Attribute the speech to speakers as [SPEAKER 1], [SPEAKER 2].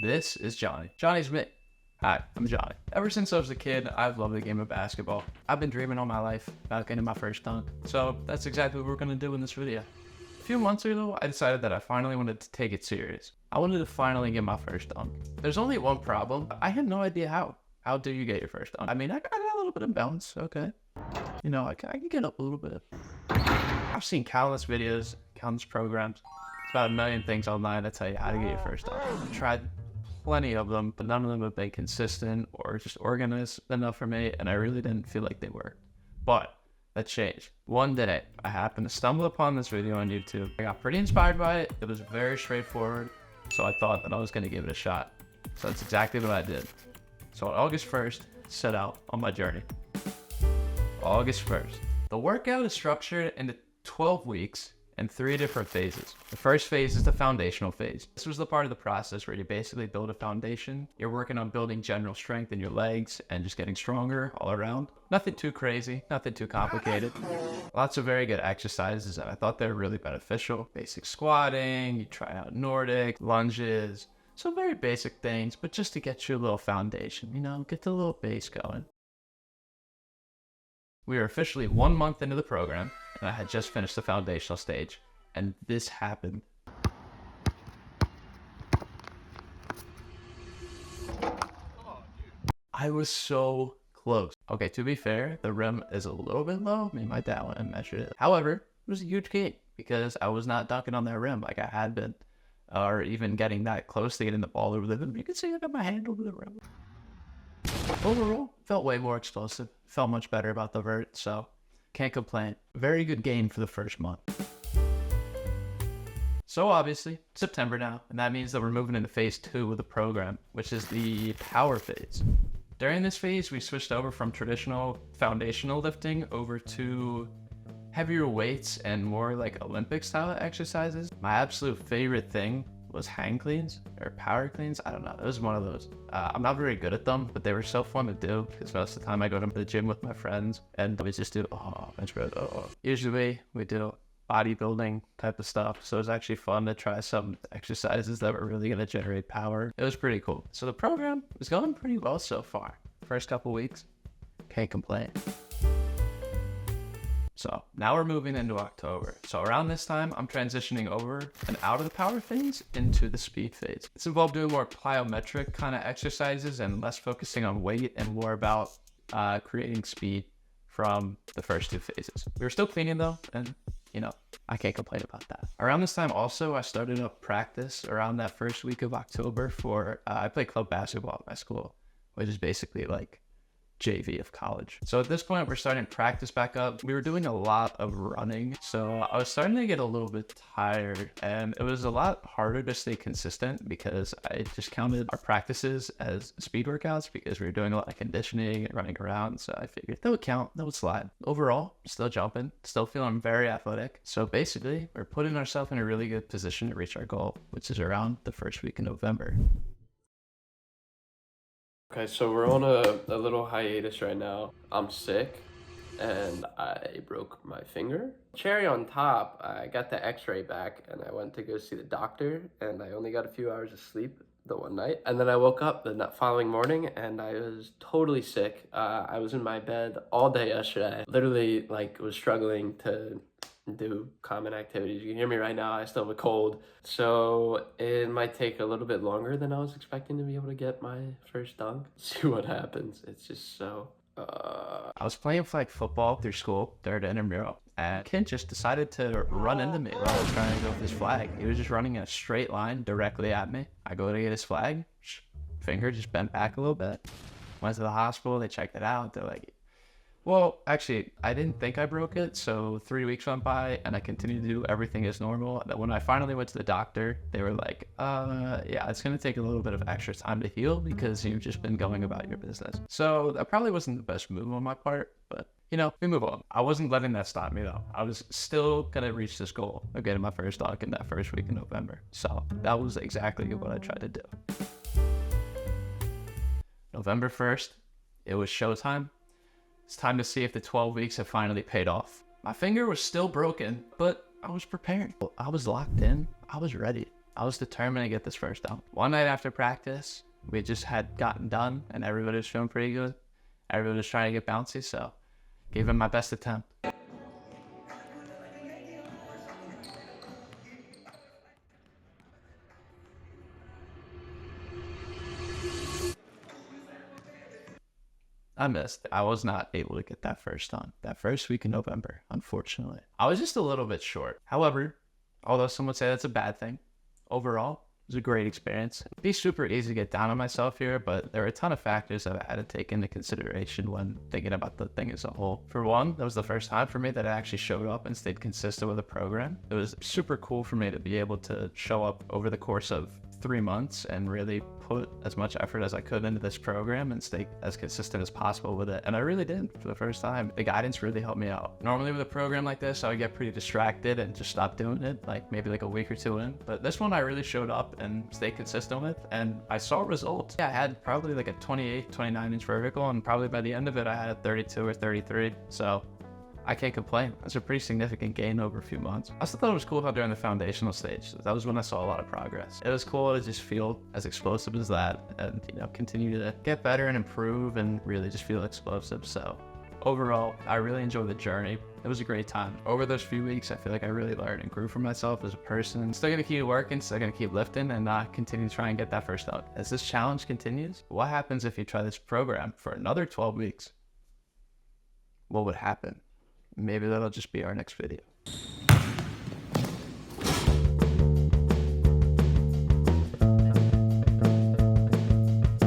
[SPEAKER 1] this is Johnny. Johnny's me. Hi, I'm Johnny. Ever since I was a kid, I've loved the game of basketball. I've been dreaming all my life about getting my first dunk. So that's exactly what we're gonna do in this video. A few months ago, I decided that I finally wanted to take it serious. I wanted to finally get my first dunk. There's only one problem. I had no idea how. How do you get your first dunk? I mean, I got a little bit of bounce, okay? You know, I can get up a little bit. I've seen countless videos, countless programs. It's about a million things online that tell you how to get your first dunk. I've tried plenty of them, but none of them have been consistent or just organized enough for me, and I really didn't feel like they were. But that changed. One day, I happened to stumble upon this video on YouTube. I got pretty inspired by it. It was very straightforward, so I thought that I was going to give it a shot. So that's exactly what I did. So on August 1st, set out on my journey. August 1st. The workout is structured into 12 weeks and 3 different phases. The first phase is the foundational phase. This was the part of the process where you basically build a foundation. You're working on building general strength in your legs and just getting stronger all around. Nothing too crazy, nothing too complicated. Lots of very good exercises, and I thought they were really beneficial. Basic squatting, you try out Nordic, lunges, some very basic things, but just to get you a little foundation, you know, get the little base going. We are officially 1 month into the program, and I had just finished the foundational stage, and this happened. I was so close. Okay, to be fair, the rim is a little bit low. Me and my dad went and measured it. However, it was a huge gain because I was not dunking on that rim like I had been, or even getting that close to getting the ball over the rim. You can see I got my hand over the rim. Overall, felt way more explosive. Felt much better about the vert, so can't complain. Very good gain for the first month. So obviously, September now, and that means that we're moving into phase 2 of the program, which is the power phase. During this phase, we switched over from traditional foundational lifting over to heavier weights and more like Olympic style exercises. My absolute favorite thing was hang cleans or power cleans. I don't know. It was one of those. I'm not very good at them, but they were so fun to do because most of the time I go to the gym with my friends and we just do bench press. Usually we do bodybuilding type of stuff, so it was actually fun to try some exercises that were really going to generate power. It was pretty cool. So the program was going pretty well so far. First couple weeks, can't complain. So now we're moving into October. So around this time, I'm transitioning over and out of the power phase into the speed phase. It's involved doing more plyometric kind of exercises and less focusing on weight and more about creating speed from the first 2 phases. We were still cleaning though, and you know, I can't complain about that. Around this time also, I started up practice around that first week of October for, I play club basketball at my school, which is basically like JV of college. So at this point, we're starting practice back up. We were doing a lot of running, so I was starting to get a little bit tired, and it was a lot harder to stay consistent because I just counted our practices as speed workouts because we were doing a lot of conditioning and running around, so I figured that would count, that would slide. Overall, still jumping, still feeling very athletic. So basically, we're putting ourselves in a really good position to reach our goal, which is around the first week in November.
[SPEAKER 2] Okay, so we're on a little hiatus right now. I'm sick and I broke my finger. Cherry on top, I got the x-ray back and I went to go see the doctor and I only got a few hours of sleep the one night. And then I woke up the following morning and I was totally sick. I was in my bed all day yesterday. Literally like was struggling to do common activities. You can hear me right now, I still have a cold. So it might take a little bit longer than I was expecting to be able to get my first dunk. See what happens. It's just so...
[SPEAKER 1] I was playing flag football through school, third intramural, and a kid just decided to run into me while I was trying to go with his flag. He was just running in a straight line directly at me. I go to get his flag, finger just bent back a little bit. Went to the hospital, they checked it out, they're like, well, actually, I didn't think I broke it, so 3 weeks went by, and I continued to do everything as normal. And when I finally went to the doctor, they were like, yeah, it's going to take a little bit of extra time to heal because you've just been going about your business. So that probably wasn't the best move on my part, but, you know, we move on. I wasn't letting that stop me, though. I was still going to reach this goal of getting my first dunk in that first week in November. So that was exactly what I tried to do. November 1st, it was showtime. It's time to see if the 12 weeks have finally paid off. My finger was still broken, but I was prepared. I was locked in. I was ready. I was determined to get this first dunk. One night after practice, we just had gotten done and everybody was feeling pretty good. Everybody was trying to get bouncy, so gave it my best attempt. I missed. I was not able to get that first dunk that first week in November, unfortunately. I was just a little bit short. However, although some would say that's a bad thing, overall, it was a great experience. It'd be super easy to get down on myself here, but there are a ton of factors that I had to take into consideration when thinking about the thing as a whole. For one, that was the first time for me that I actually showed up and stayed consistent with the program. It was super cool for me to be able to show up over the course of 3 months and really put as much effort as I could into this program and stay as consistent as possible with it. And I really did for the first time. The guidance really helped me out. Normally with a program like this, I would get pretty distracted and just stop doing it, like maybe like a week or two in. But this one I really showed up and stayed consistent with, and I saw results. Yeah, I had probably like a 28, 29 inch vertical, and probably by the end of it, I had a 32 or 33. So I can't complain. That's a pretty significant gain over a few months. I also thought it was cool how during the foundational stage, that was when I saw a lot of progress. It was cool to just feel as explosive as that and, continue to get better and improve and really just feel explosive. So overall, I really enjoyed the journey. It was a great time. Over those few weeks, I feel like I really learned and grew for myself as a person. Still gonna keep working, still gonna keep lifting, and continue to try and get that first dunk. As this challenge continues, what happens if you try this program for another 12 weeks? What would happen? Maybe that'll just be our next video.